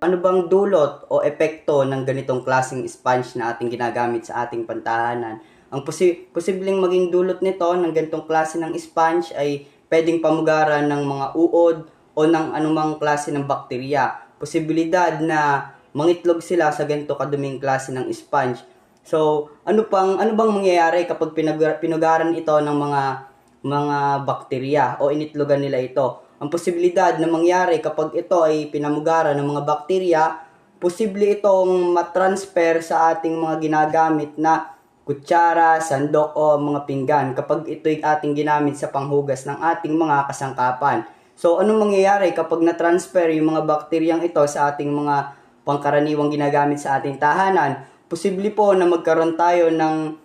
ano bang dulot o epekto ng ganitong klaseng sponge na ating ginagamit sa ating pantahanan? Ang posibleng maging dulot nito ng ganitong klase ng sponge ay pwedeng pamugaran ng mga uod o ng anumang klase ng bakterya. Posibilidad na mangitlog sila sa ganito kaduming klase ng sponge. So, ano bang mangyayari kapag pinugaran ito ng mga bakterya o initlogan nila ito? Ang posibilidad na mangyari kapag ito ay pinamugaran ng mga bakterya, posible itong matransfer sa ating mga ginagamit na kutsara, sandok o mga pinggan kapag ito'y ating ginamit sa panghugas ng ating mga kasangkapan. So, anong mangyayari kapag na-transfer yung mga bakteryang ito sa ating mga pangkaraniwang ginagamit sa ating tahanan? Posible po na magkaroon tayo ng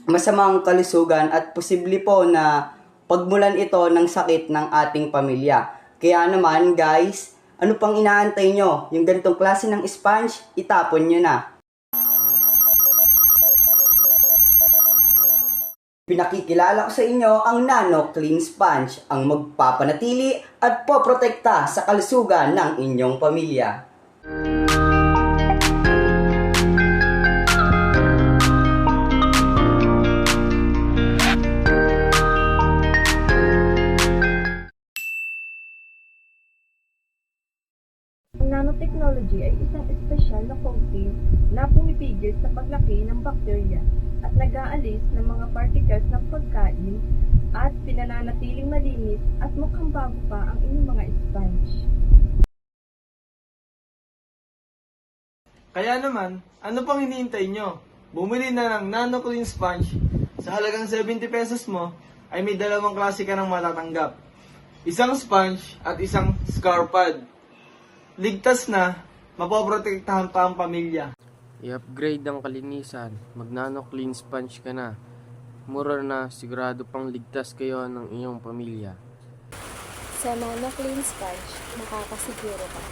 masamang kalusugan at posible po na pagmulan ito ng sakit ng ating pamilya. Kaya naman guys, ano pang inaantay nyo? Yung ganitong klase ng sponge, itapon nyo na. Pinakikilala ko sa inyo ang Nano Clean Sponge, ang magpapanatili at poprotekta sa kalusugan ng inyong pamilya. Ang nanotechnology ay isang espesyal na coating na pumipigil sa paglaki ng bakterya at nag-aalis ng mga particles ng pagkain at pinananatiling malinis at mukhang bago pa ang inyong mga sponge. Kaya naman, ano pang hinihintay nyo? Bumili na ng Nano Clean Sponge. Sa halagang 70 pesos mo, ay may dalawang klase ka ng matatanggap. Isang sponge at isang scar pad. Ligtas na, mapoprotektahan pa ang pamilya. I-upgrade ang kalinisan, mag-Nano Clean Sponge ka na. Mura na, sigurado pang ligtas kayo ng iyong pamilya. Sa Nano Clean Sponge, makakasiguro ka.